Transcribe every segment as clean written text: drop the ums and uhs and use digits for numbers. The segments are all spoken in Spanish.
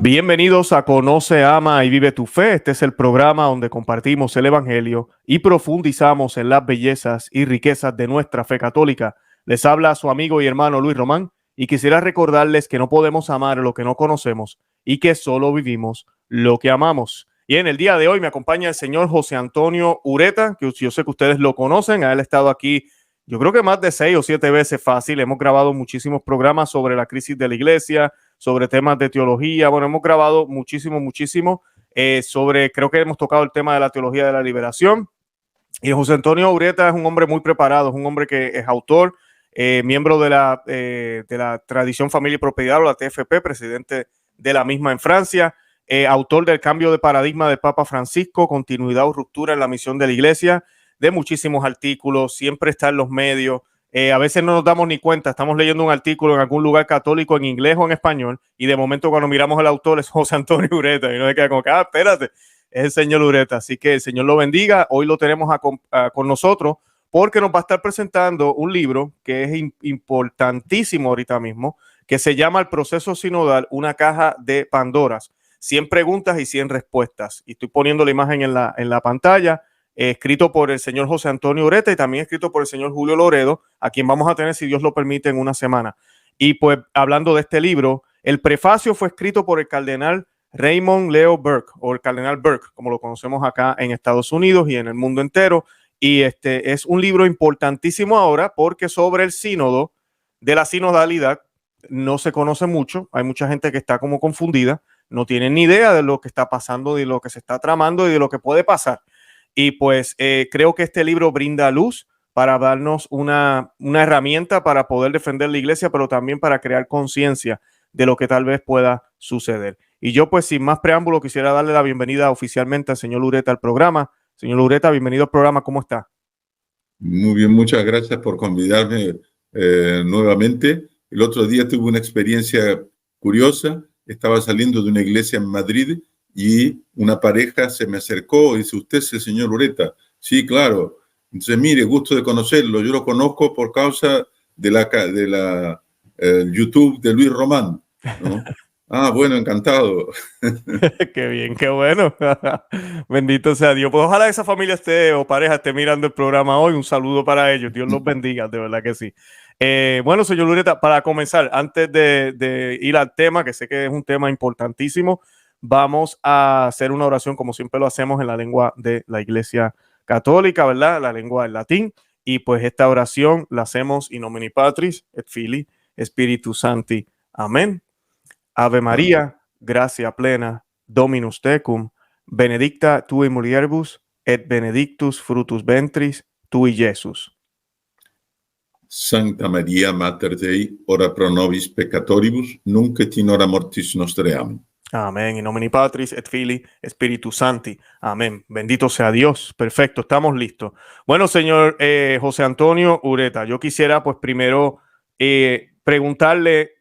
Bienvenidos a Conoce, Ama y Vive tu Fe. Este es el programa donde compartimos el Evangelio y profundizamos en las bellezas y riquezas de nuestra fe católica. Les habla su amigo y hermano Luis Román y quisiera recordarles que no podemos amar lo que no conocemos y que solo vivimos lo que amamos. Y en el día de hoy me acompaña el señor José Antonio Ureta, que yo sé que ustedes lo conocen. Él ha estado aquí, yo creo que más de 6 o 7 veces fácil. Hemos grabado muchísimos programas sobre la crisis de la iglesia, sobre temas de teología. Bueno, hemos grabado muchísimo sobre, creo que hemos tocado el tema de la teología de la liberación. Y José Antonio Ureta es un hombre muy preparado, es un hombre que es autor, miembro de la Tradición, Familia y Propiedad, o la TFP, presidente de la misma en Francia, autor del Cambio de Paradigma del Papa Francisco, Continuidad o Ruptura en la Misión de la Iglesia, de muchísimos artículos, siempre está en los medios. A veces no nos damos ni cuenta, estamos leyendo un artículo en algún lugar católico en inglés o en español y de momento cuando miramos al autor es José Antonio Ureta y no se queda como que, espérate, es el señor Ureta. Así que el Señor lo bendiga. Hoy lo tenemos con nosotros porque nos va a estar presentando un libro que es importantísimo ahorita mismo, que se llama El Proceso Sinodal, una caja de Pandoras, 100 preguntas y 100 respuestas. Y estoy poniendo la imagen en la pantalla. Escrito por el señor José Antonio Ureta y también escrito por el señor Julio Loredo, a quien vamos a tener, si Dios lo permite, en una semana. Y pues hablando de este libro, el prefacio fue escrito por el cardenal Raymond Leo Burke, o el cardenal Burke, como lo conocemos acá en Estados Unidos y en el mundo entero. Y este es un libro importantísimo ahora porque sobre el sínodo de la sinodalidad no se conoce mucho. Hay mucha gente que está como confundida, no tienen ni idea de lo que está pasando, de lo que se está tramando y de lo que puede pasar. Y pues creo que este libro brinda luz para darnos una herramienta para poder defender la iglesia, pero también para crear conciencia de lo que tal vez pueda suceder. Y yo pues sin más preámbulo quisiera darle la bienvenida oficialmente al señor Ureta al programa. Señor Ureta, bienvenido al programa, ¿cómo está? Muy bien, muchas gracias por convidarme nuevamente. El otro día tuve una experiencia curiosa. Estaba saliendo de una iglesia en Madrid y una pareja se me acercó y dice, ¿usted es el señor Ureta? Sí, claro. Entonces, mire, gusto de conocerlo. Yo lo conozco por causa de la YouTube de Luis Román, ¿no? Ah, bueno, encantado. Qué bien, qué bueno. Bendito sea Dios. Pues ojalá esa familia esté o pareja esté mirando el programa hoy. Un saludo para ellos. Dios los bendiga, de verdad que sí. Bueno, señor Ureta, para comenzar, antes de ir al tema, que sé que es un tema importantísimo, vamos a hacer una oración como siempre lo hacemos en la lengua de la Iglesia Católica, ¿verdad? La lengua del latín. Y pues esta oración la hacemos in nomine Patris et Filii Spiritus Sancti. Amén. Ave María, gracia plena, Dominus tecum, benedicta tui mulieribus, et benedictus fructus ventris tui, Jesús. Sancta Maria, Mater Dei, ora pro nobis peccatoribus, nunc et in hora mortis nostrae. Amén. Amén. In nomine Patris et Filii Spiritus Sancti. Amén. Bendito sea Dios. Perfecto, estamos listos. Bueno, señor José Antonio Ureta, yo quisiera pues primero preguntarle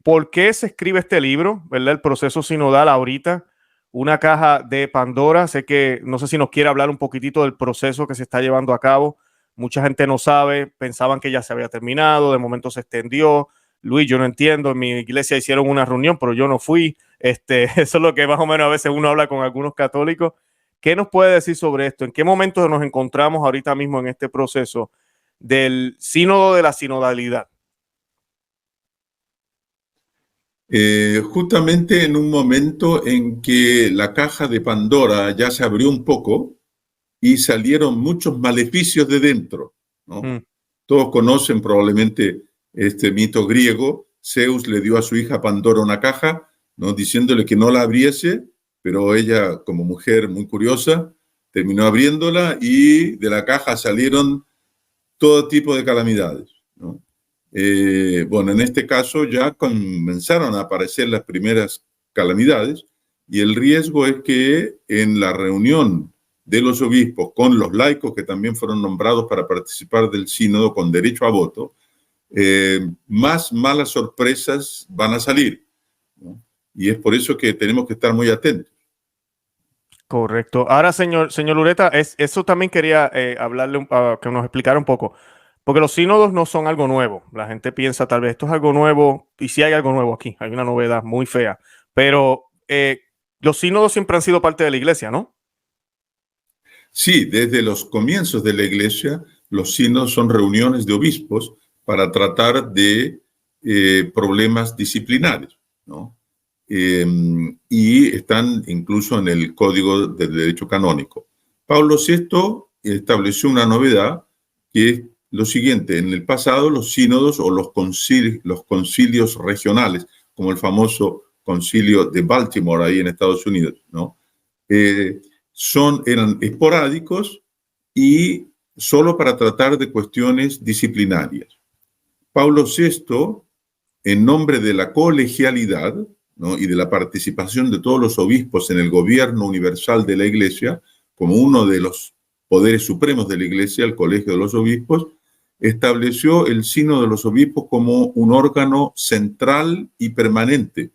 por qué se escribe este libro, ¿verdad? El proceso sinodal ahorita, una caja de Pandora. Sé que, no sé si nos quiere hablar un poquitito del proceso que se está llevando a cabo. Mucha gente no sabe, pensaban que ya se había terminado, de momento se extendió. Luis, yo no entiendo, en mi iglesia hicieron una reunión, pero yo no fui. Eso es lo que más o menos a veces uno habla con algunos católicos. ¿Qué nos puede decir sobre esto? ¿En qué momento nos encontramos ahorita mismo en este proceso del sínodo de la sinodalidad? Justamente en un momento en que la caja de Pandora ya se abrió un poco y salieron muchos maleficios de dentro, ¿no? Todos conocen probablemente este mito griego. Zeus le dio a su hija Pandora una caja, ¿no? Diciéndole que no la abriese, pero ella, como mujer muy curiosa, terminó abriéndola y de la caja salieron todo tipo de calamidades, ¿no? Bueno, en este caso ya comenzaron a aparecer las primeras calamidades y el riesgo es que en la reunión de los obispos con los laicos que también fueron nombrados para participar del sínodo con derecho a voto, más malas sorpresas van a salir, ¿no? Y es por eso que tenemos que estar muy atentos. Correcto. Ahora, señor Ureta, eso también quería hablarle, que nos explicara un poco. Porque los sínodos no son algo nuevo. La gente piensa tal vez esto es algo nuevo y sí hay algo nuevo aquí. Hay una novedad muy fea. pero los sínodos siempre han sido parte de la iglesia, ¿no? Sí, desde los comienzos de la iglesia, los sínodos son reuniones de obispos para tratar de problemas disciplinarios, ¿no? Y están incluso en el Código del Derecho Canónico. Pablo VI estableció una novedad que es lo siguiente: en el pasado los sínodos o los concilios regionales, como el famoso concilio de Baltimore ahí en Estados Unidos, ¿no? Eran esporádicos y solo para tratar de cuestiones disciplinarias. Pablo VI, en nombre de la colegialidad, ¿no?, y de la participación de todos los obispos en el gobierno universal de la Iglesia, como uno de los poderes supremos de la Iglesia, el Colegio de los Obispos, estableció el Sínodo de los Obispos como un órgano central y permanente,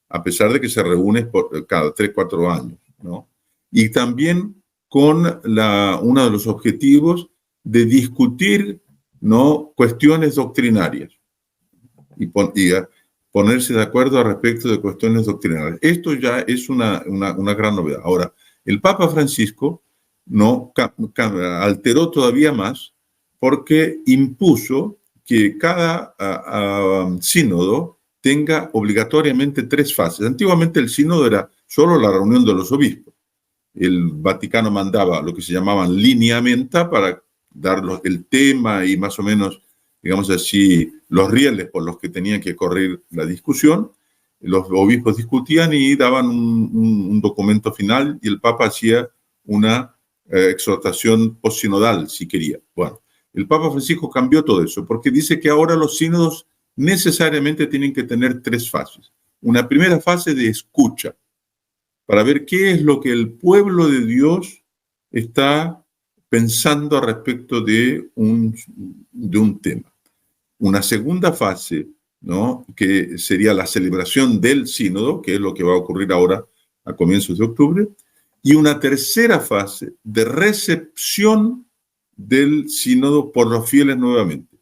a pesar de que se reúne cada 3-4 años, ¿no? Y también con uno de los objetivos de discutir, ¿no?, cuestiones doctrinarias y ponerse de acuerdo al respecto de cuestiones doctrinales. Esto ya es una gran novedad. Ahora, el Papa Francisco no alteró todavía más porque impuso que cada sínodo tenga obligatoriamente 3 fases. Antiguamente el sínodo era solo la reunión de los obispos. El Vaticano mandaba lo que se llamaban lineamenta para dar el tema y más o menos, digamos así, los rieles por los que tenían que correr la discusión. Los obispos discutían y daban un documento final y el Papa hacía una exhortación postsinodal, si quería. Bueno, el Papa Francisco cambió todo eso porque dice que ahora los sínodos necesariamente tienen que tener 3 fases. Una primera fase de escucha, para ver qué es lo que el pueblo de Dios está pensando al respecto de un tema. Una segunda fase, ¿no?, que sería la celebración del sínodo, que es lo que va a ocurrir ahora a comienzos de octubre, y una tercera fase de recepción del sínodo por los fieles nuevamente.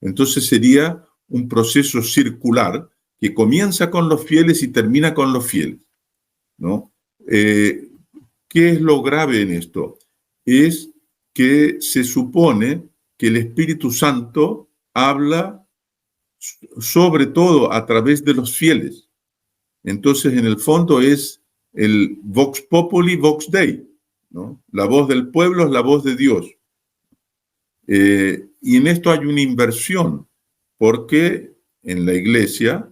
Entonces sería un proceso circular que comienza con los fieles y termina con los fieles, ¿no? ¿Qué es lo grave en esto? Es que se supone que el Espíritu Santo habla sobre todo a través de los fieles. Entonces, en el fondo es el Vox Populi, Vox Dei, ¿no? La voz del pueblo es la voz de Dios. Y en esto hay una inversión, porque en la iglesia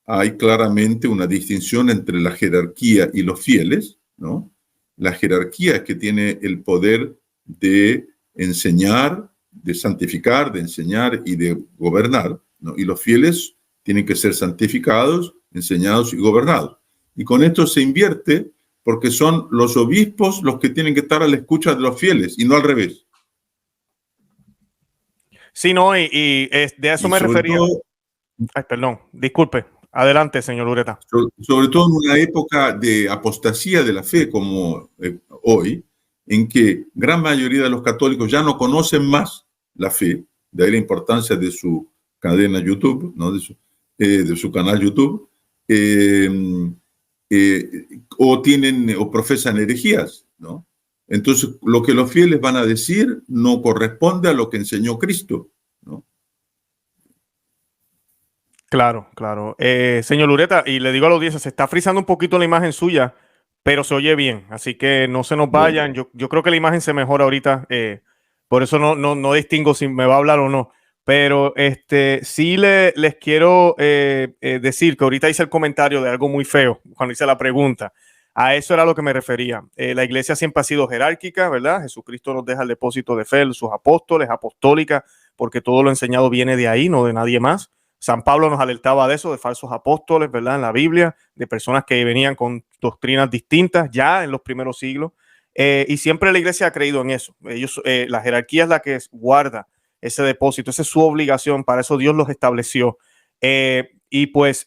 hay claramente una distinción entre la jerarquía y los fieles, ¿no? La jerarquía es que tiene el poder de enseñar, de santificar, de enseñar y de gobernar, ¿no? Y los fieles tienen que ser santificados, enseñados y gobernados. Y con esto se invierte porque son los obispos los que tienen que estar a la escucha de los fieles y no al revés. Sí, no, y de eso me refería. Ay, perdón, disculpe. Adelante, señor Ureta. Sobre todo en una época de apostasía de la fe como hoy, en que gran mayoría de los católicos ya no conocen más la fe, de ahí la importancia de su cadena YouTube, ¿no?, de su canal YouTube, o profesan herejías, ¿no? Entonces, lo que los fieles van a decir no corresponde a lo que enseñó Cristo, ¿no? Claro, claro. Señor Ureta, y le digo a la audiencia, se está frizando un poquito la imagen suya, pero se oye bien, así que no se nos vayan. Bueno. Yo creo que la imagen se mejora ahorita, por eso no distingo si me va a hablar o no. Pero sí les quiero decir que ahorita hice el comentario de algo muy feo cuando hice la pregunta. A eso era lo que me refería. La iglesia siempre ha sido jerárquica, ¿verdad? Jesucristo nos deja el depósito de fe, sus apóstoles, apostólica, porque todo lo enseñado viene de ahí, no de nadie más. San Pablo nos alertaba de eso, de falsos apóstoles, ¿verdad? En la Biblia, de personas que venían con doctrinas distintas ya en los primeros siglos. Y siempre la iglesia ha creído en eso. La jerarquía es la que guarda ese depósito, esa es su obligación, para eso Dios los estableció. Y pues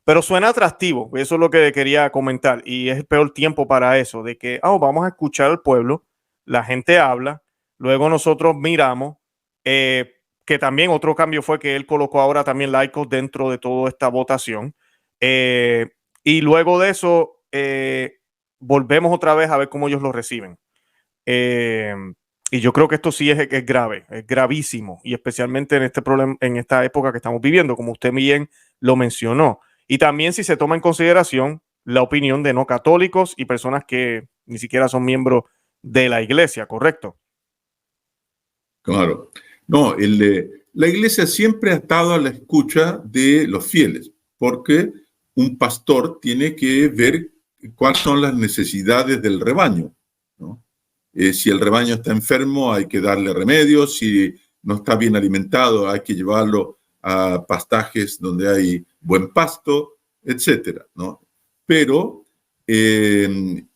pero suena atractivo, eso es lo que quería comentar, y es el peor tiempo para eso, de que vamos a escuchar al pueblo, la gente habla, luego nosotros miramos, que también otro cambio fue que él colocó ahora también laicos dentro de toda esta votación, y y luego de eso volvemos otra vez a ver cómo ellos lo reciben. Y yo creo que esto sí es grave, es gravísimo, y especialmente en este problema, en esta época que estamos viviendo, como usted bien lo mencionó. Y también si se toma en consideración la opinión de no católicos y personas que ni siquiera son miembros de la iglesia, ¿correcto? Claro. No, la iglesia siempre ha estado a la escucha de los fieles, porque un pastor tiene que ver cuáles son las necesidades del rebaño, ¿no? Si el rebaño está enfermo, hay que darle remedios. Si no está bien alimentado, hay que llevarlo a pastajes donde hay buen pasto, etcétera, ¿no? Pero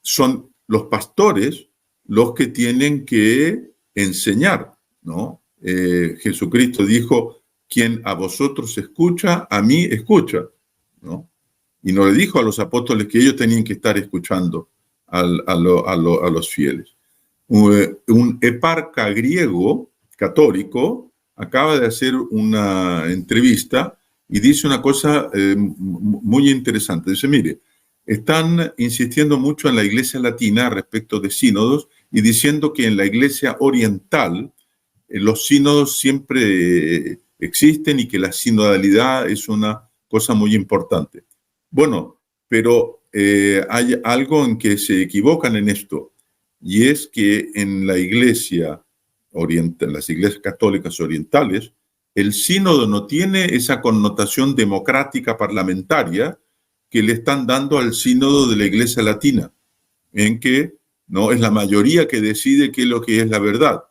son los pastores los que tienen que enseñar, ¿no? Jesucristo dijo: quien a vosotros escucha, a mí escucha, ¿no? Y no le dijo a los apóstoles que ellos tenían que estar escuchando a los fieles. Un eparca griego católico acaba de hacer una entrevista y dice una cosa muy interesante. Dice: mire, están insistiendo mucho en la iglesia latina respecto de sínodos y diciendo que en la iglesia oriental los sínodos siempre existen y que la sinodalidad es una cosa muy importante. Bueno, pero hay algo en que se equivocan en esto, y es que en la iglesia oriental, las iglesias católicas orientales, el sínodo no tiene esa connotación democrática parlamentaria que le están dando al sínodo de la iglesia latina, en que no es la mayoría que decide qué es lo que es la verdad,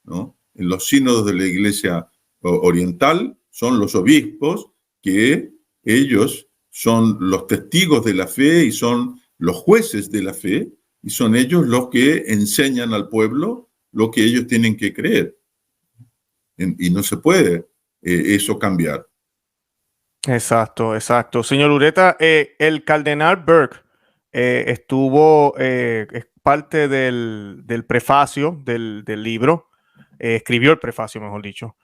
¿no? En los sínodos de la iglesia oriental son los obispos, que ellos son los testigos de la fe y son los jueces de la fe, y son ellos los que enseñan al pueblo lo que ellos tienen que creer. Y no se puede eso cambiar. Exacto, exacto. Señor Ureta, el cardenal Burke estuvo, es parte del prefacio del libro, escribió el prefacio, mejor dicho.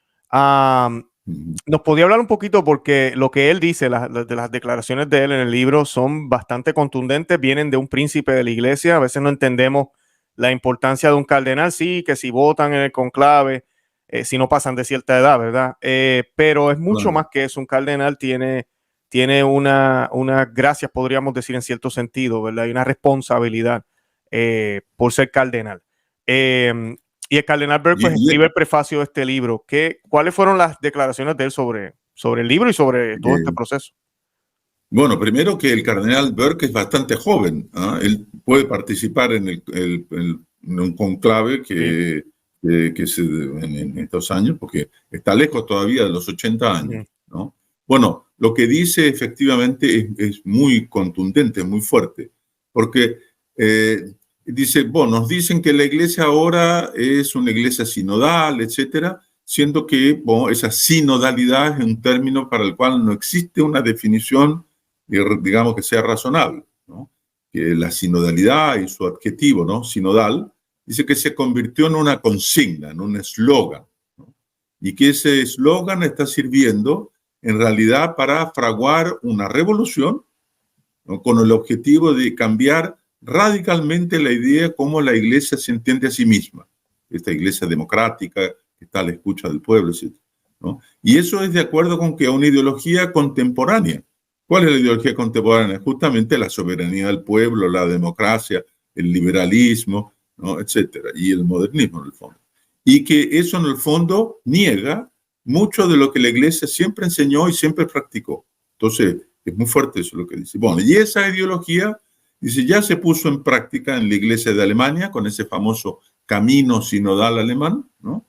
¿Nos podía hablar un poquito? Porque lo que él dice, de las declaraciones de él en el libro son bastante contundentes, vienen de un príncipe de la iglesia. A veces no entendemos la importancia de un cardenal, sí, que si votan en el conclave, si no pasan de cierta edad, ¿verdad? Pero es mucho más que eso. Un cardenal tiene una gracias, podríamos decir, en cierto sentido, ¿verdad? Hay una responsabilidad por ser cardenal. Y el cardenal Burke pues, escribe el prefacio de este libro. ¿Cuáles fueron las declaraciones de él sobre el libro y sobre todo este proceso? Bueno, primero que el cardenal Burke es bastante joven, ¿eh? Él puede participar en un conclave que en estos años, porque está lejos todavía de los 80 años, ¿no? Bueno, lo que dice efectivamente es muy contundente, muy fuerte, porque dice, bueno, nos dicen que la iglesia ahora es una iglesia sinodal, etcétera, siendo que bueno, esa sinodalidad es un término para el cual no existe una definición, digamos, que sea razonable, ¿no? Que la sinodalidad y su adjetivo, ¿no? Sinodal, dice que se convirtió en una consigna, en un eslogan, ¿no? Y que ese eslogan está sirviendo en realidad para fraguar una revolución, ¿no? Con el objetivo de cambiar radicalmente la idea de cómo la iglesia se entiende a sí misma, esta iglesia democrática que está a la escucha del pueblo, etc., ¿no? Y eso es de acuerdo con que una ideología contemporánea. ¿Cuál es la ideología contemporánea? Justamente la soberanía del pueblo, la democracia, el liberalismo, ¿no? Etcétera, y el modernismo en el fondo. Y que eso en el fondo niega mucho de lo que la iglesia siempre enseñó y siempre practicó. Entonces, es muy fuerte eso lo que dice. Bueno, y esa ideología, dice, ya se puso en práctica en la iglesia de Alemania con ese famoso camino sinodal alemán, ¿no?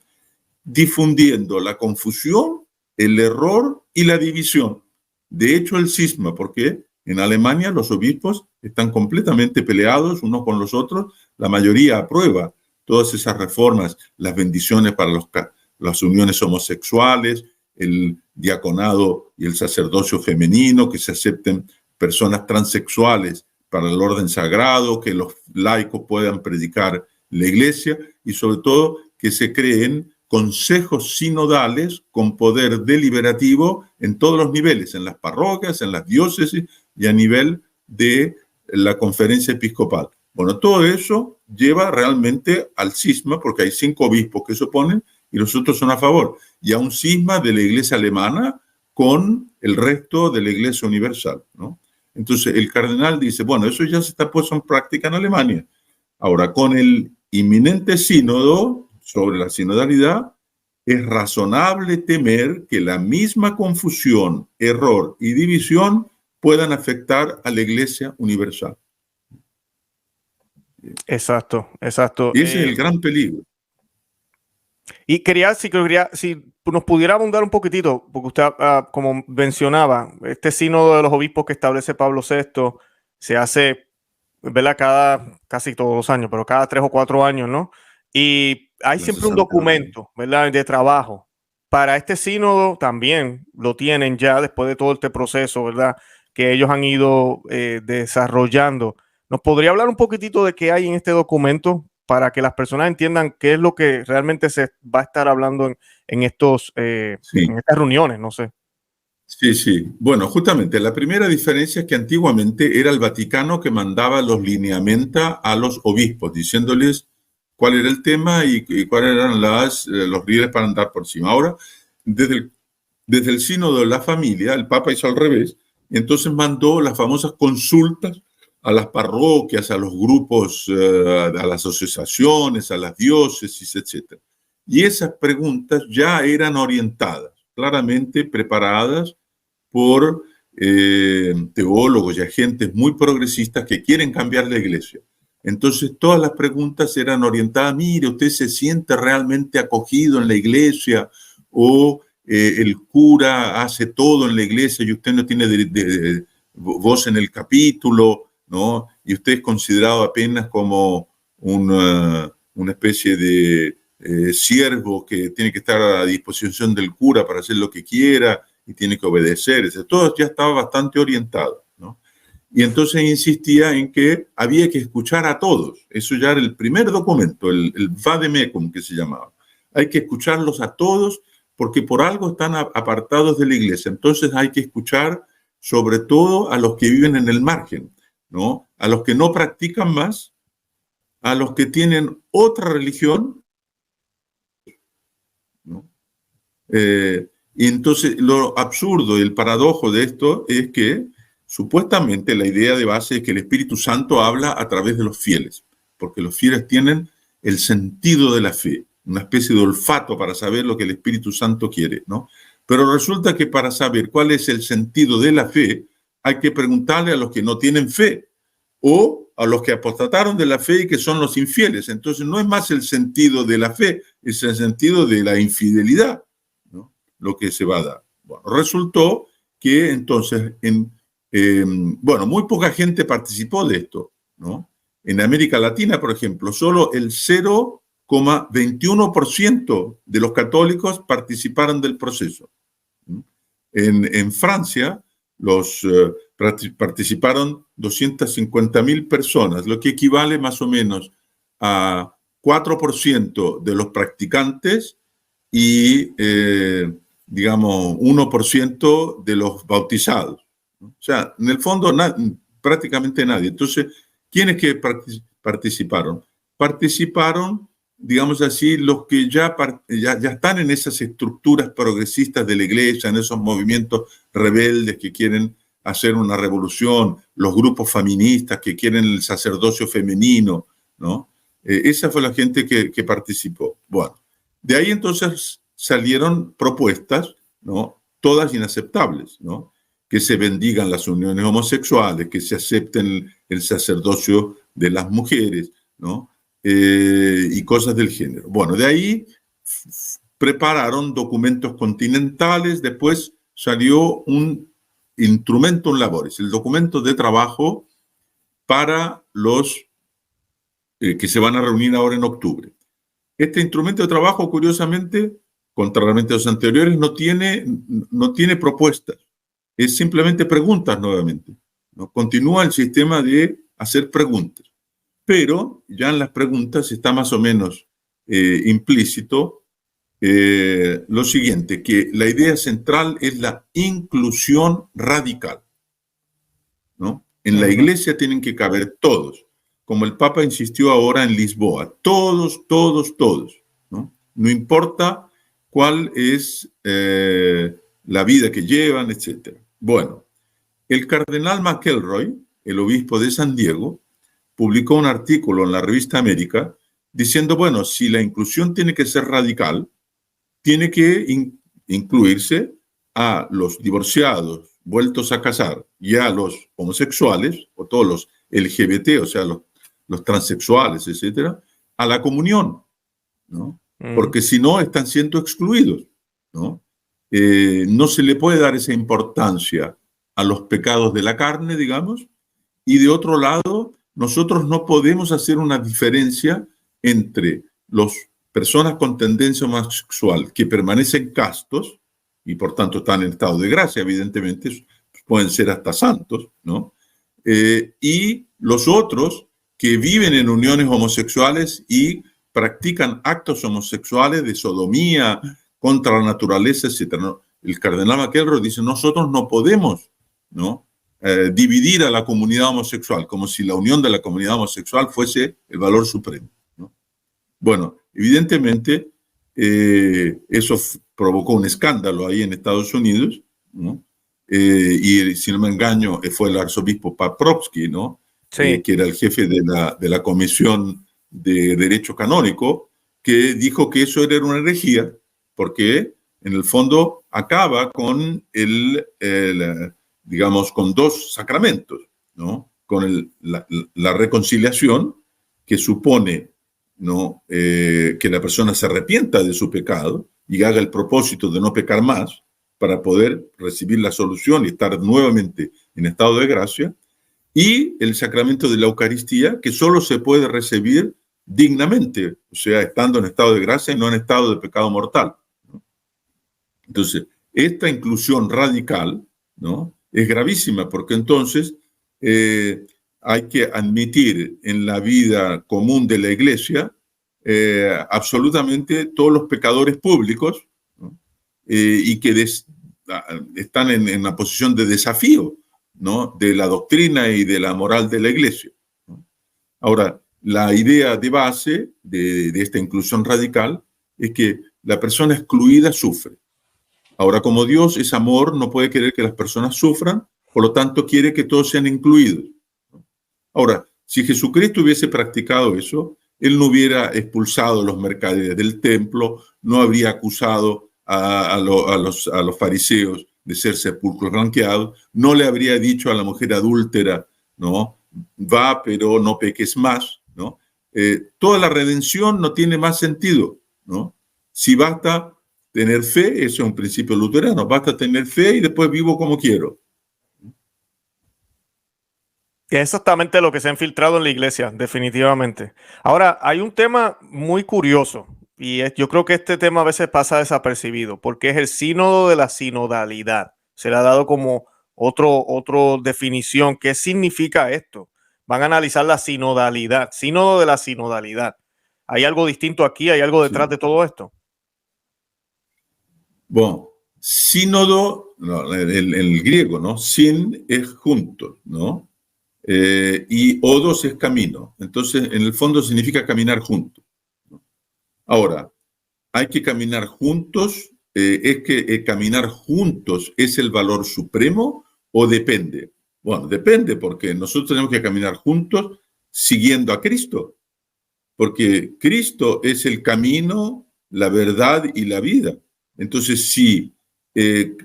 Difundiendo la confusión, el error y la división. De hecho, el cisma, porque en Alemania los obispos están completamente peleados unos con los otros. La mayoría aprueba todas esas reformas, las bendiciones para las uniones homosexuales, el diaconado y el sacerdocio femenino, que se acepten personas transexuales para el orden sagrado, que los laicos puedan predicar la iglesia y sobre todo que se creen consejos sinodales con poder deliberativo en todos los niveles, en las parroquias, en las diócesis y a nivel de la conferencia episcopal. Bueno, todo eso lleva realmente al cisma, porque hay 5 obispos que se oponen y los otros son a favor, y a un cisma de la Iglesia alemana con el resto de la Iglesia universal, ¿no? Entonces el cardenal dice, bueno, eso ya se está puesto en práctica en Alemania. Ahora, con el inminente sínodo sobre la sinodalidad, es razonable temer que la misma confusión, error y división puedan afectar a la Iglesia universal. Exacto, exacto. Y ese es el gran peligro. Y si nos pudiera abundar un poquitito, porque usted, como mencionaba, este sínodo de los obispos que establece Pablo VI se hace, ¿verdad? Casi todos los años, pero cada 3 o 4 años, ¿no? Y hay siempre un documento, ¿verdad?, de trabajo. Para este sínodo también lo tienen ya después de todo este proceso, ¿verdad?, que ellos han ido desarrollando. ¿Nos podría hablar un poquitito de qué hay en este documento para que las personas entiendan qué es lo que realmente se va a estar hablando en estas reuniones? No sé. Sí, sí. Bueno, justamente la primera diferencia es que antiguamente era el Vaticano que mandaba los lineamientos a los obispos, diciéndoles cuál era el tema y cuáles eran los líderes para andar por encima. Ahora, desde el sínodo de la familia, el Papa hizo al revés, y entonces mandó las famosas consultas a las parroquias, a los grupos, a las asociaciones, a las diócesis, etc. Y esas preguntas ya eran orientadas, claramente preparadas por teólogos y agentes muy progresistas que quieren cambiar la iglesia. Entonces todas las preguntas eran orientadas, mire, ¿usted se siente realmente acogido en la iglesia? ¿O el cura hace todo en la iglesia y usted no tiene voz en el capítulo, ¿no? Y usted es considerado apenas como una especie de siervo que tiene que estar a disposición del cura para hacer lo que quiera y tiene que obedecer. Todo ya estaba bastante orientado, ¿no? Y entonces insistía en que había que escuchar a todos. Eso ya era el primer documento, el Vademecum que se llamaba. Hay que escucharlos a todos porque por algo están apartados de la iglesia. Entonces hay que escuchar sobre todo a los que viven en el margen, ¿no? A los que no practican más, a los que tienen otra religión, ¿no? Y entonces lo absurdo y el paradojo de esto es que supuestamente la idea de base es que el Espíritu Santo habla a través de los fieles, porque los fieles tienen el sentido de la fe, una especie de olfato para saber lo que el Espíritu Santo quiere, ¿no? Pero resulta que para saber cuál es el sentido de la fe, hay que preguntarle a los que no tienen fe o a los que apostataron de la fe y que son los infieles. Entonces no es más el sentido de la fe, es el sentido de la infidelidad, ¿no? Lo que se va a dar. Bueno, resultó que entonces, muy poca gente participó de esto, ¿no? En América Latina, por ejemplo, solo el 0,21% de los católicos participaron del proceso. En Francia participaron 250.000 personas, lo que equivale más o menos a 4% de los practicantes y, 1% de los bautizados. O sea, en el fondo, prácticamente nadie. Entonces, ¿quiénes que participaron? Participaron, digamos así, los que ya están en esas estructuras progresistas de la iglesia, en esos movimientos rebeldes que quieren hacer una revolución, los grupos feministas que quieren el sacerdocio femenino, ¿no? Esa fue la gente que participó. Bueno, de ahí entonces salieron propuestas, ¿no? Todas inaceptables, ¿no? Que se bendigan las uniones homosexuales, que se acepten el sacerdocio de las mujeres, ¿no? Y cosas del género. Bueno, de ahí prepararon documentos continentales, después salió un instrumentum laboris, el documento de trabajo para los que se van a reunir ahora en octubre. Este instrumento de trabajo, curiosamente, contrariamente a los anteriores, no tiene propuestas, es simplemente preguntas nuevamente, ¿no? Continúa el sistema de hacer preguntas, pero ya en las preguntas está más o menos implícito lo siguiente, que la idea central es la inclusión radical, ¿no? En la iglesia tienen que caber todos, como el Papa insistió ahora en Lisboa, todos, todos, todos, ¿no? No importa cuál es la vida que llevan, etc. Bueno, el cardenal McElroy, el obispo de San Diego, publicó un artículo en la revista América diciendo, bueno, si la inclusión tiene que ser radical, tiene que incluirse a los divorciados vueltos a casar y a los homosexuales, o todos los LGBT, o sea, los transexuales, etcétera, a la comunión, ¿no? Porque si no, están siendo excluidos, ¿no? No se le puede dar esa importancia a los pecados de la carne, digamos, y de otro lado, nosotros no podemos hacer una diferencia entre las personas con tendencia homosexual que permanecen castos y por tanto están en estado de gracia, evidentemente, pueden ser hasta santos, ¿no? Y los otros que viven en uniones homosexuales y practican actos homosexuales de sodomía contra la naturaleza, etc. ¿No? El cardenal McElroy dice, nosotros no podemos, ¿no? Dividir a la comunidad homosexual, como si la unión de la comunidad homosexual fuese el valor supremo, ¿no? Bueno, evidentemente, eso provocó un escándalo ahí en Estados Unidos, ¿no? Y si no me engaño, fue el arzobispo Paprovsky, ¿no? Sí. Que era el jefe de la Comisión de Derecho Canónico, que dijo que eso era una herejía, porque en el fondo acaba con digamos, con dos sacramentos, ¿no? Con la reconciliación, que supone, ¿no? Que la persona se arrepienta de su pecado y haga el propósito de no pecar más para poder recibir la solución y estar nuevamente en estado de gracia, y el sacramento de la Eucaristía, que solo se puede recibir dignamente, o sea, estando en estado de gracia y no en estado de pecado mortal, ¿no? Entonces, esta inclusión radical, ¿no? Es gravísima, porque entonces hay que admitir en la vida común de la Iglesia absolutamente todos los pecadores públicos, ¿no? Y que están en una posición de desafío, ¿no? De la doctrina y de la moral de la Iglesia, ¿no? Ahora, la idea de base de esta inclusión radical es que la persona excluida sufre. Ahora, como Dios es amor, no puede querer que las personas sufran, por lo tanto quiere que todos sean incluidos. Ahora, si Jesucristo hubiese practicado eso, Él no hubiera expulsado a los mercaderes del templo, no habría acusado a los fariseos de ser sepulcros blanqueados, no le habría dicho a la mujer adúltera, ¿no? Va, pero no peques más, ¿no? Toda la redención no tiene más sentido, ¿no? Si basta tener fe, eso es un principio luterano, basta tener fe y después vivo como quiero. Es exactamente lo que se ha infiltrado en la iglesia, definitivamente. Ahora, hay un tema muy curioso, y yo creo que este tema a veces pasa desapercibido, porque es el sínodo de la sinodalidad. Se le ha dado como otra definición. ¿Qué significa esto? Van a analizar la sinodalidad, sínodo de la sinodalidad. ¿Hay algo distinto aquí? ¿Hay algo detrás de todo esto? Bueno, sínodo, no, el griego, ¿no? Sin es juntos, ¿no? Y odos es camino. Entonces, en el fondo significa caminar juntos, ¿no? Ahora, hay que caminar juntos. ¿Es que caminar juntos es el valor supremo o depende? Bueno, depende, porque nosotros tenemos que caminar juntos siguiendo a Cristo, porque Cristo es el camino, la verdad y la vida. Entonces, si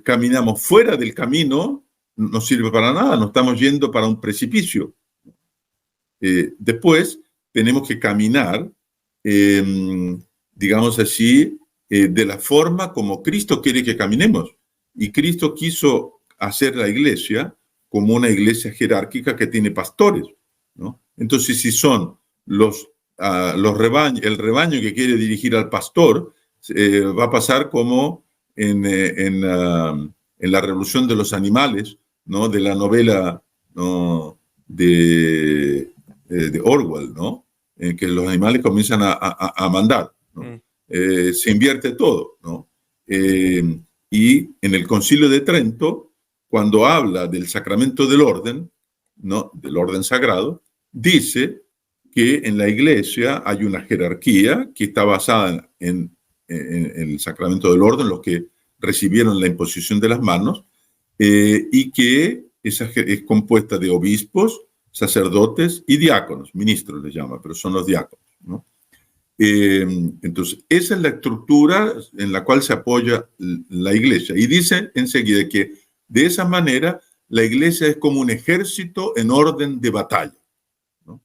caminamos fuera del camino, no sirve para nada, nos estamos yendo para un precipicio. Después, tenemos que caminar, digamos así, de la forma como Cristo quiere que caminemos. Y Cristo quiso hacer la iglesia como una iglesia jerárquica que tiene pastores, ¿no? Entonces, si son el rebaño que quiere dirigir al pastor, va a pasar como en la revolución de los animales, ¿no? De la novela, ¿no? de Orwell, ¿no? En que los animales comienzan a mandar, ¿no? Se invierte todo, ¿no? Y en el Concilio de Trento, cuando habla del sacramento del orden, ¿no?, del orden sagrado, dice que en la iglesia hay una jerarquía que está basada en el sacramento del orden, los que recibieron la imposición de las manos, y que esa es compuesta de obispos, sacerdotes y diáconos, ministros les llama, pero son los diáconos, ¿no? Entonces, esa es la estructura en la cual se apoya la iglesia. Y dice enseguida que de esa manera la iglesia es como un ejército en orden de batalla, ¿no?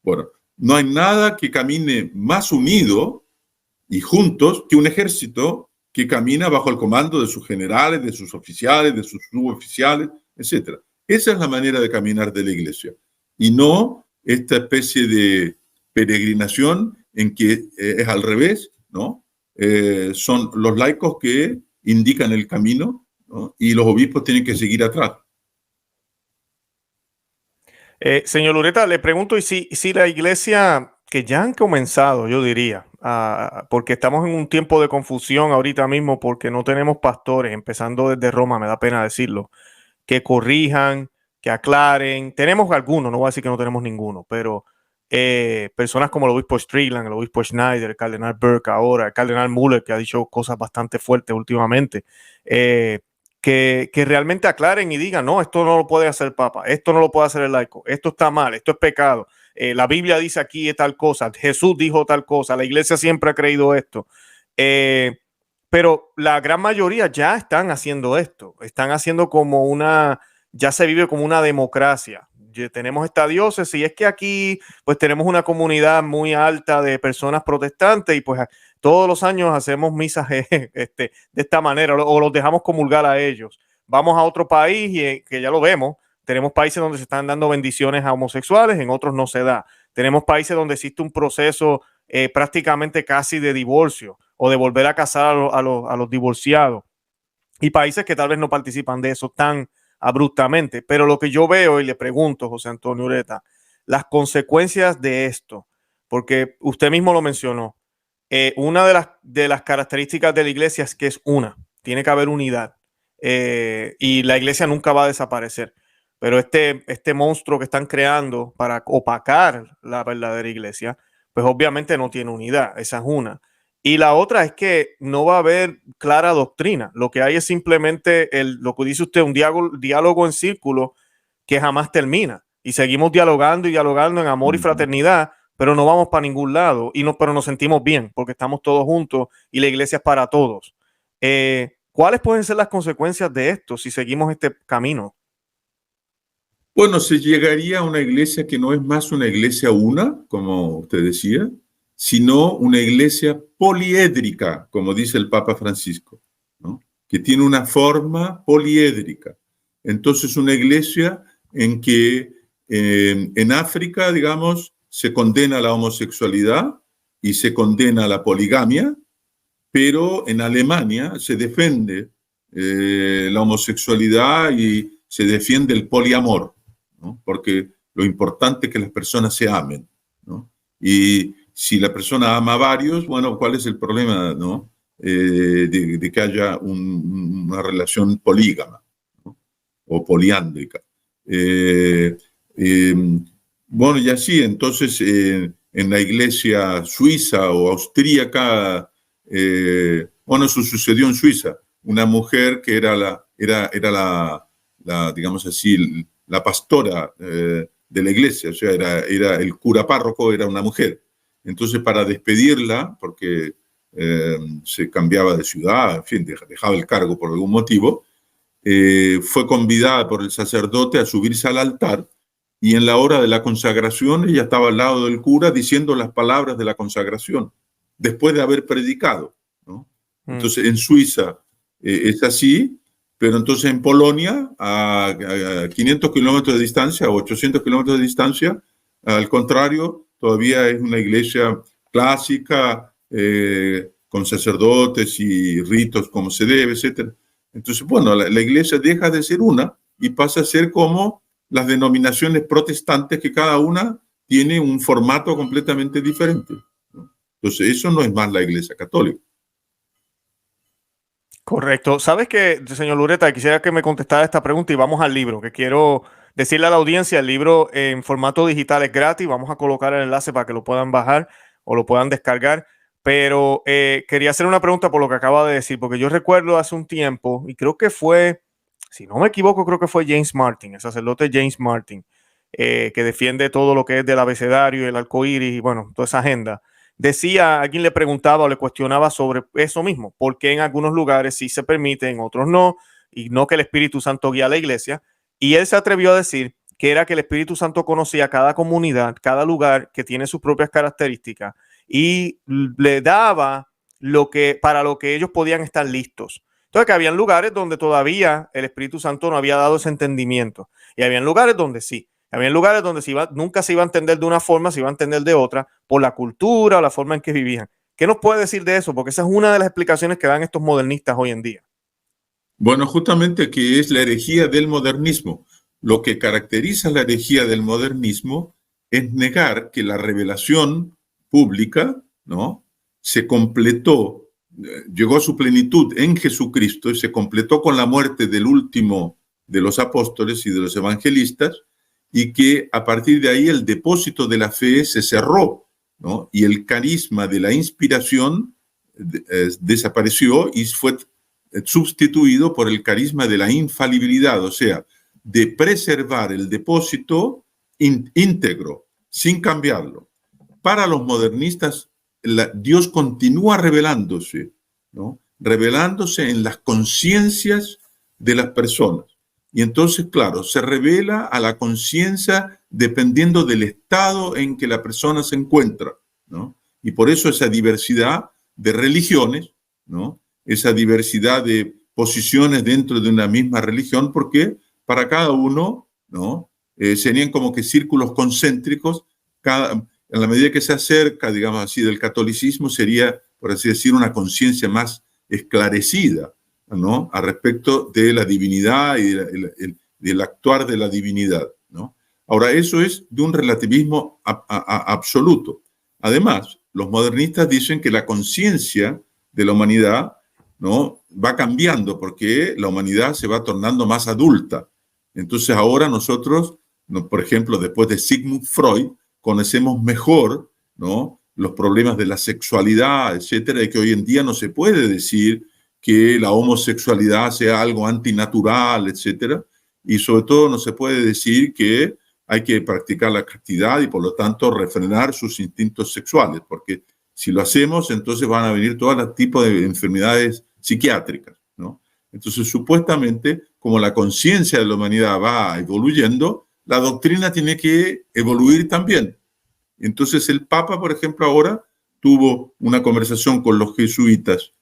Bueno, no hay nada que camine más unido y juntos que un ejército que camina bajo el comando de sus generales, de sus oficiales, de sus suboficiales, etc. Esa es la manera de caminar de la iglesia. Y no esta especie de peregrinación en que es al revés, ¿no? Son los laicos que indican el camino, ¿no?, y los obispos tienen que seguir atrás. Señor Lureta, le pregunto, ¿y si la iglesia, que ya han comenzado, yo diría, porque estamos en un tiempo de confusión ahorita mismo porque no tenemos pastores, empezando desde Roma, me da pena decirlo, que corrijan, que aclaren? Tenemos algunos, no voy a decir que no tenemos ninguno, pero personas como el obispo Strickland, el obispo Schneider, el cardenal Burke ahora, el cardenal Muller, que ha dicho cosas bastante fuertes últimamente, que realmente aclaren y digan, no, esto no lo puede hacer el Papa, esto no lo puede hacer el laico, esto está mal, esto es pecado, la Biblia dice aquí tal cosa, Jesús dijo tal cosa, la iglesia siempre ha creído esto. Pero la gran mayoría ya están haciendo esto, están haciendo como ya se vive como una democracia. Ya tenemos esta diócesis y es que aquí pues tenemos una comunidad muy alta de personas protestantes y pues todos los años hacemos misas de esta manera o los dejamos comulgar a ellos. Vamos a otro país y que ya lo vemos, tenemos países donde se están dando bendiciones a homosexuales, en otros no se da. Tenemos países donde existe un proceso prácticamente casi de divorcio o de volver a casar a los divorciados, y países que tal vez no participan de eso tan abruptamente. Pero lo que yo veo y le pregunto, José Antonio Ureta, las consecuencias de esto, porque usted mismo lo mencionó, una de las características de la iglesia es que tiene que haber unidad, y la iglesia nunca va a desaparecer. Pero este monstruo que están creando para opacar la verdadera iglesia, pues obviamente no tiene unidad, esa es una. Y la otra es que no va a haber clara doctrina. Lo que hay es simplemente lo que dice usted, un diálogo en círculo que jamás termina. Y seguimos dialogando y dialogando en amor y fraternidad, pero no vamos para ningún lado. Pero nos sentimos bien porque estamos todos juntos y la iglesia es para todos. ¿Cuáles pueden ser las consecuencias de esto si seguimos este camino? Bueno, se llegaría a una iglesia que no es más una iglesia una, como usted decía, sino una iglesia poliédrica, como dice el Papa Francisco, ¿no?, que tiene una forma poliédrica. Entonces, una iglesia en que en África, digamos, se condena la homosexualidad y se condena la poligamia, pero en Alemania se defiende la homosexualidad y se defiende el poliamor, ¿no?, porque lo importante es que las personas se amen, ¿no? Y si la persona ama a varios, bueno, ¿cuál es el problema, ¿no?, de que haya una relación polígama, ¿no?, o poliándrica? Bueno, y así, entonces, en la iglesia suiza o austríaca, bueno, eso sucedió en Suiza. Una mujer que era la digamos así, la pastora de la iglesia, o sea, era el cura párroco, era una mujer. Entonces, para despedirla, porque se cambiaba de ciudad, en fin, dejaba el cargo por algún motivo, fue convidada por el sacerdote a subirse al altar y en la hora de la consagración ella estaba al lado del cura diciendo las palabras de la consagración, después de haber predicado, ¿no? Entonces, en Suiza es así, pero entonces en Polonia, a 500 kilómetros de distancia, o 800 kilómetros de distancia, al contrario, todavía es una iglesia clásica, con sacerdotes y ritos como se debe, etc. Entonces, bueno, la iglesia deja de ser una y pasa a ser como las denominaciones protestantes, que cada una tiene un formato completamente diferente, ¿no? Entonces, eso no es más la iglesia católica. Correcto. ¿Sabes qué, señor Lureta? Quisiera que me contestara esta pregunta y vamos al libro, que quiero decirle a la audiencia, el libro en formato digital es gratis. Vamos a colocar el enlace para que lo puedan bajar o lo puedan descargar. Pero quería hacer una pregunta por lo que acaba de decir, porque yo recuerdo hace un tiempo, y creo que fue, si no me equivoco, creo que fue James Martin, el sacerdote James Martin, que defiende todo lo que es del abecedario, el arco iris y bueno, toda esa agenda. Decía, alguien le preguntaba o le cuestionaba sobre eso mismo, por qué en algunos lugares sí se permite, en otros no, y no que el Espíritu Santo guía a la iglesia. Y él se atrevió a decir que era que el Espíritu Santo conocía cada comunidad, cada lugar que tiene sus propias características y le daba para lo que ellos podían estar listos. Entonces, que habían lugares donde todavía el Espíritu Santo no había dado ese entendimiento y habían lugares donde sí. Había lugares donde nunca se iba a entender de una forma, se iba a entender de otra, por la cultura o la forma en que vivían. ¿Qué nos puede decir de eso? Porque esa es una de las explicaciones que dan estos modernistas hoy en día. Bueno, justamente que es la herejía del modernismo. Lo que caracteriza la herejía del modernismo es negar que la revelación pública, ¿no?, se completó, llegó a su plenitud en Jesucristo y se completó con la muerte del último de los apóstoles y de los evangelistas, y que a partir de ahí el depósito de la fe se cerró, ¿no?, y el carisma de la inspiración desapareció y fue sustituido por el carisma de la infalibilidad, o sea, de preservar el depósito íntegro, sin cambiarlo. Para los modernistas, Dios continúa revelándose, ¿no?, revelándose en las conciencias de las personas. Y entonces, claro, se revela a la conciencia dependiendo del estado en que la persona se encuentra, ¿no? Y por eso esa diversidad de religiones, ¿no?, esa diversidad de posiciones dentro de una misma religión, porque para cada uno, ¿no?, serían como que círculos concéntricos. En la medida que se acerca, digamos así, del catolicismo, sería, por así decir, una conciencia más esclarecida, ¿no?, a respecto de la divinidad y del actuar de la divinidad, ¿no? Ahora, eso es de un relativismo absoluto. Además, los modernistas dicen que la conciencia de la humanidad, ¿no?, va cambiando porque la humanidad se va tornando más adulta. Entonces ahora nosotros, ¿no?, por ejemplo, después de Sigmund Freud, conocemos mejor, ¿no?, los problemas de la sexualidad, etcétera, y que hoy en día no se puede decir que la homosexualidad sea algo antinatural, etcétera, y sobre todo no se puede decir que hay que practicar la castidad y por lo tanto refrenar sus instintos sexuales, porque si lo hacemos, entonces van a venir todo tipo de enfermedades psiquiátricas, ¿no? Entonces, supuestamente, como la conciencia de la humanidad va evoluyendo, la doctrina tiene que evoluir también. Entonces, el Papa, por ejemplo, ahora tuvo una conversación con los jesuitas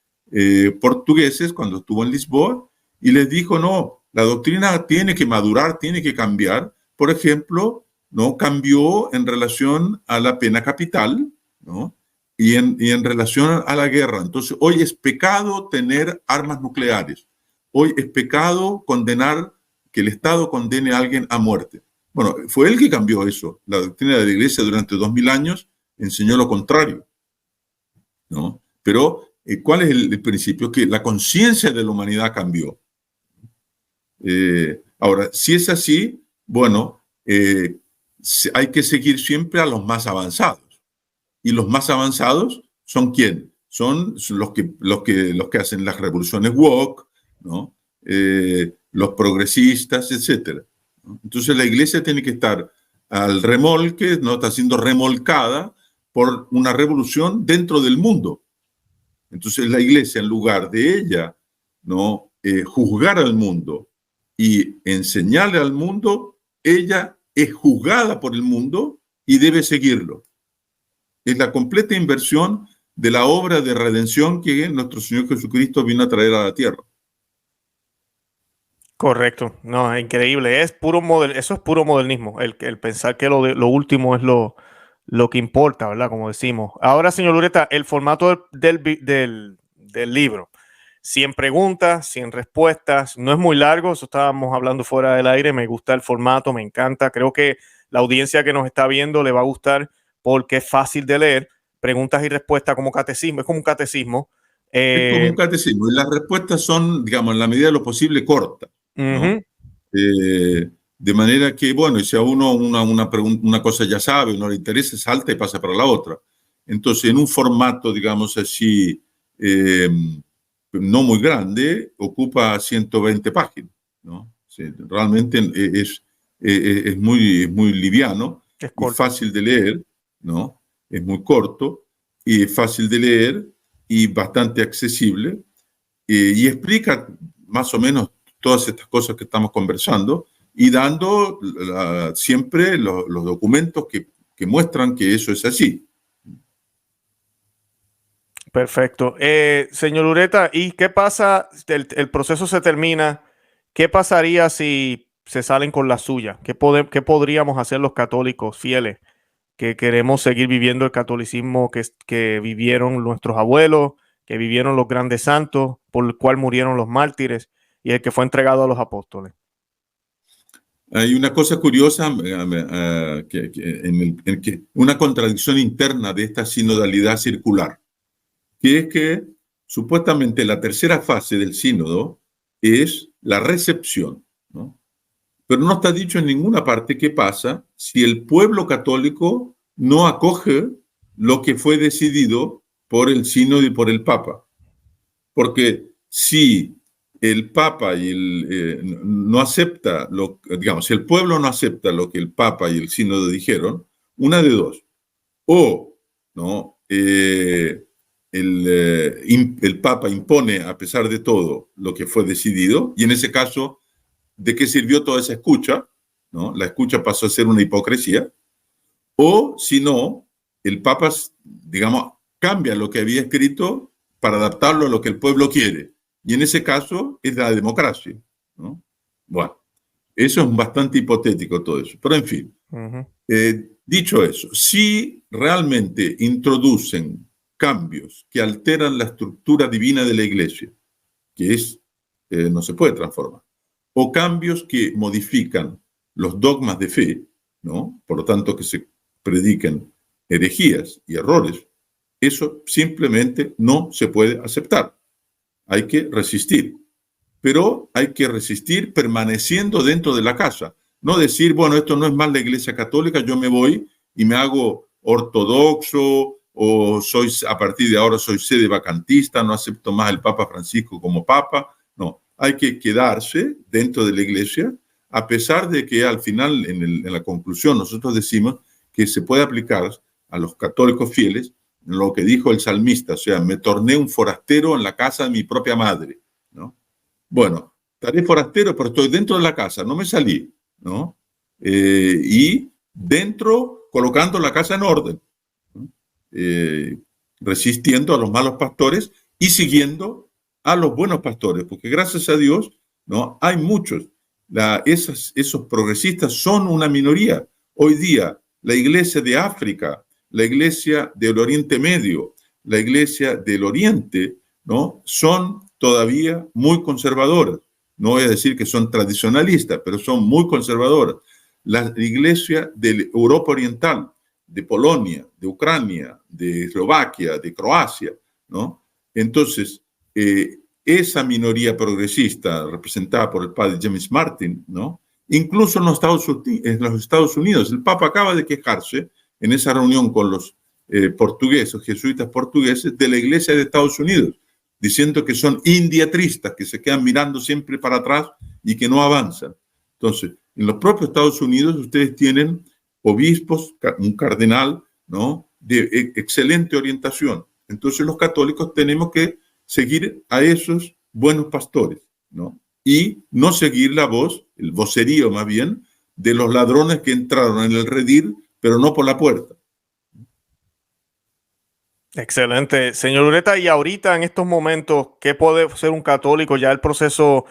portugueses cuando estuvo en Lisboa y les dijo, no, la doctrina tiene que madurar, tiene que cambiar. Por ejemplo, ¿no?, cambió en relación a la pena capital, ¿no?, y en relación a la guerra. Entonces, hoy es pecado tener armas nucleares. Hoy es pecado condenar, que el Estado condene a alguien a muerte. Bueno, fue él que cambió eso. La doctrina de la Iglesia durante 2000 años enseñó lo contrario, ¿no? Pero, ¿cuál es el principio? Que la conciencia de la humanidad cambió. Ahora, si es así, bueno, hay que seguir siempre a los más avanzados. Y los más avanzados son ¿quién? Son los que hacen las revoluciones woke, ¿no?, los progresistas, etcétera, ¿no? Entonces la iglesia tiene que estar al remolque, no está siendo remolcada por una revolución dentro del mundo. Entonces la iglesia, en lugar de ella, ¿no?, juzgar al mundo y enseñarle al mundo, ella es juzgada por el mundo y debe seguirlo. Es la completa inversión de la obra de redención que nuestro Señor Jesucristo vino a traer a la tierra. Correcto, no, es increíble, eso es puro modernismo, el pensar que lo último es lo que importa, ¿verdad? Como decimos. Ahora, señor Lureta, el formato del libro, 100 preguntas, 100 respuestas, no es muy largo, eso estábamos hablando fuera del aire, me gusta el formato, me encanta, creo que la audiencia que nos está viendo le va a gustar porque es fácil de leer, preguntas y respuestas como catecismo, es como un catecismo. Es como un catecismo y las respuestas son, digamos, en la medida de lo posible cortas, ¿no? Uh-huh. De manera que, bueno, y si a uno una cosa ya sabe, no le interesa, salta y pasa para la otra. Entonces, en un formato, digamos así, no muy grande, ocupa 120 páginas, ¿no? Sí, realmente es muy liviano y fácil de leer, ¿no? Es muy corto y fácil de leer y bastante accesible, y explica más o menos todas estas cosas que estamos conversando y dando siempre los documentos que muestran que eso es así. Perfecto. Señor Ureta, ¿y qué pasa? El proceso se termina. ¿Qué pasaría si se salen con la suya? ¿Qué podríamos hacer los católicos fieles que queremos seguir viviendo el catolicismo que vivieron nuestros abuelos, que vivieron los grandes santos, por el cual murieron los mártires y el que fue entregado a los apóstoles? Hay una cosa curiosa, una contradicción interna de esta sinodalidad circular, que es que supuestamente la tercera fase del sínodo es la recepción, ¿no? Pero no está dicho en ninguna parte qué pasa si el pueblo católico no acoge lo que fue decidido por el sínodo y por el Papa. Porque si el Papa no acepta, digamos, si el pueblo no acepta lo que el Papa y el sínodo dijeron, una de dos. O, ¿no? El Papa impone, a pesar de todo, lo que fue decidido, y en ese caso, ¿de qué sirvió toda esa escucha? ¿No? La escucha pasó a ser una hipocresía. O, si no, el Papa, digamos, cambia lo que había escrito para adaptarlo a lo que el pueblo quiere. Y en ese caso es la democracia, ¿no? Bueno, eso es bastante hipotético todo eso. Pero en fin, dicho eso, si realmente introducen cambios que alteran la estructura divina de la Iglesia, que no se puede transformar, o cambios que modifican los dogmas de fe, ¿no? Por lo tanto, que se prediquen herejías y errores, eso simplemente no se puede aceptar. Hay que resistir, pero hay que resistir permaneciendo dentro de la casa. No decir, bueno, esto no es más la Iglesia Católica, yo me voy y me hago ortodoxo, o a partir de ahora soy sede vacantista, no acepto más al Papa Francisco como Papa. No, hay que quedarse dentro de la Iglesia, a pesar de que al final, en la conclusión, nosotros decimos que se puede aplicar a los católicos fieles lo que dijo el salmista, o sea, me torné un forastero en la casa de mi propia madre, ¿no? Bueno, estaré forastero, pero estoy dentro de la casa, no me salí, ¿no? Y dentro, colocando la casa en orden, ¿no? Resistiendo a los malos pastores y siguiendo a los buenos pastores, porque gracias a Dios, ¿no? Hay muchos. Esos progresistas son una minoría. Hoy día, la iglesia de África, la iglesia del Oriente Medio, la iglesia del Oriente, ¿no? Son todavía muy conservadoras. No voy a decir que son tradicionalistas, pero son muy conservadoras. La iglesia de Europa Oriental, de Polonia, de Ucrania, de Eslovaquia, de Croacia, ¿no? Entonces, esa minoría progresista representada por el padre James Martin, ¿no? Incluso en los Estados Unidos, el Papa acaba de quejarse en esa reunión con los portugueses, jesuitas portugueses, de la iglesia de Estados Unidos, diciendo que son indiatristas, que se quedan mirando siempre para atrás y que no avanzan. Entonces, en los propios Estados Unidos ustedes tienen obispos, un cardenal, ¿no? De excelente orientación. Entonces los católicos tenemos que seguir a esos buenos pastores, ¿no? Y no seguir la voz, el vocerío más bien, de los ladrones que entraron en el redil, pero no por la puerta. Excelente. Señor Ureta, y ahorita en estos momentos, ¿qué puede ser un católico? Ya el proceso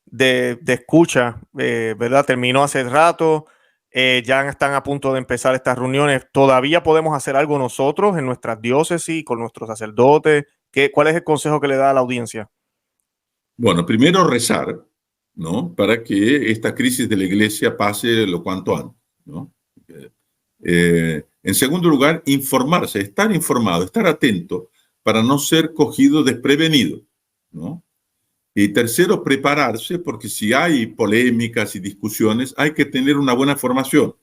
de escucha, ¿verdad? Terminó hace rato, ya están a punto de empezar estas reuniones. ¿Todavía podemos hacer algo nosotros en nuestras diócesis, con nuestros sacerdotes? ¿Cuál es el consejo que le da a la audiencia? Bueno, primero rezar, ¿no? Para que esta crisis de la iglesia pase lo cuanto antes, ¿no? En segundo lugar, informarse, estar informado, estar atento para no ser cogido desprevenido, ¿no? Y tercero, prepararse, porque si hay polémicas y discusiones, hay que tener una buena formación.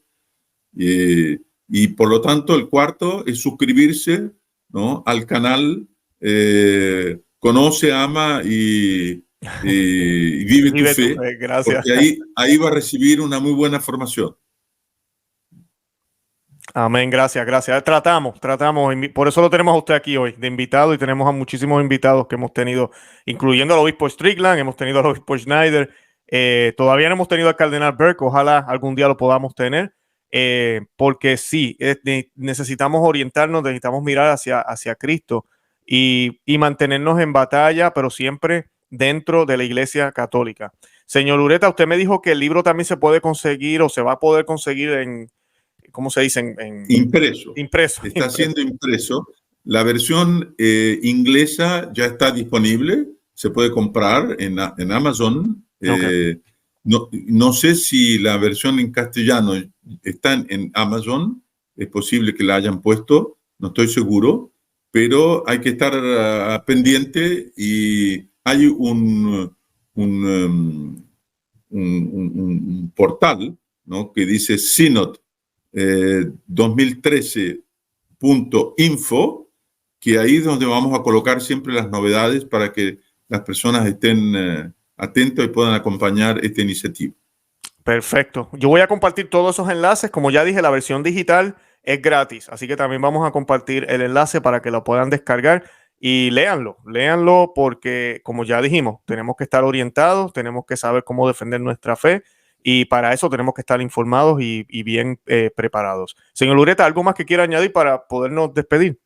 Y por lo tanto, el cuarto es suscribirse, ¿no?, al canal Conoce, Ama y Vive tu Fe, gracias. porque ahí va a recibir una muy buena formación. Amén, gracias. Tratamos, por eso lo tenemos a usted aquí hoy, de invitado, y tenemos a muchísimos invitados que hemos tenido, incluyendo al obispo Strickland, hemos tenido al obispo Schneider, todavía no hemos tenido al cardenal Burke, ojalá algún día lo podamos tener, porque sí, necesitamos orientarnos, necesitamos mirar hacia Cristo y mantenernos en batalla, pero siempre dentro de la Iglesia Católica. Señor Ureta, usted me dijo que el libro también se puede conseguir o se va a poder conseguir en, ¿cómo se dice? Impreso. Impreso. Está siendo impreso. La versión inglesa ya está disponible, se puede comprar en Amazon. Okay. No sé si la versión en castellano está en Amazon, es posible que la hayan puesto, no estoy seguro, pero hay que estar pendiente, y hay un portal, ¿no?, que dice Synod 2013.info, que ahí es donde vamos a colocar siempre las novedades para que las personas estén atentas y puedan acompañar esta iniciativa. Perfecto. Yo voy a compartir todos esos enlaces. Como ya dije, la versión digital es gratis, así que también vamos a compartir el enlace para que lo puedan descargar y léanlo porque, como ya dijimos, tenemos que estar orientados, tenemos que saber cómo defender nuestra fe, y para eso tenemos que estar informados y bien preparados. Señor Ureta, ¿algo más que quiera añadir para podernos despedir?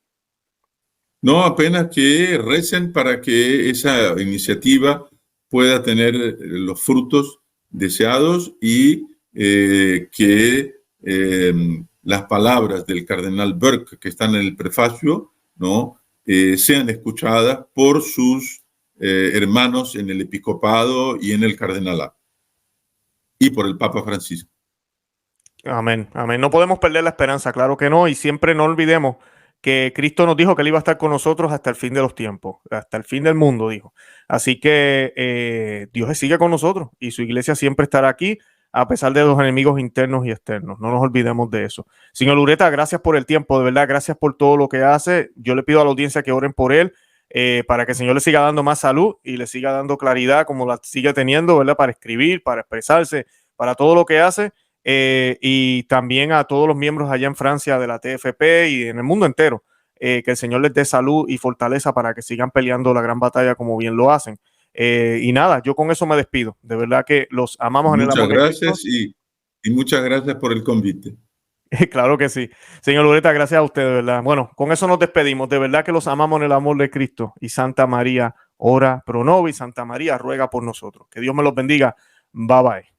No, apenas que recen para que esa iniciativa pueda tener los frutos deseados, y que las palabras del cardenal Burke, que están en el prefacio, ¿no?, sean escuchadas por sus hermanos en el episcopado y en el cardenalato, y por el Papa Francisco. Amén, amén. No podemos perder la esperanza, claro que no, y siempre no olvidemos que Cristo nos dijo que Él iba a estar con nosotros hasta el fin de los tiempos, hasta el fin del mundo, dijo. Así que Dios sigue con nosotros y su iglesia siempre estará aquí, a pesar de los enemigos internos y externos. No nos olvidemos de eso. Señor Ureta, gracias por el tiempo, de verdad, gracias por todo lo que hace. Yo le pido a la audiencia que oren por él, para que el Señor le siga dando más salud y le siga dando claridad como la sigue teniendo, ¿verdad? Para escribir, para expresarse, para todo lo que hace. Y también a todos los miembros allá en Francia de la TFP y en el mundo entero, que el Señor les dé salud y fortaleza para que sigan peleando la gran batalla como bien lo hacen. Y nada, yo con eso me despido. De verdad que los amamos en el amor. Muchas gracias y muchas gracias por el convite. Claro que sí. Señor Loreta, gracias a usted, de verdad. Bueno, con eso nos despedimos. De verdad que los amamos en el amor de Cristo. Y Santa María, ora pro nobis. Santa María, ruega por nosotros. Que Dios me los bendiga. Bye bye.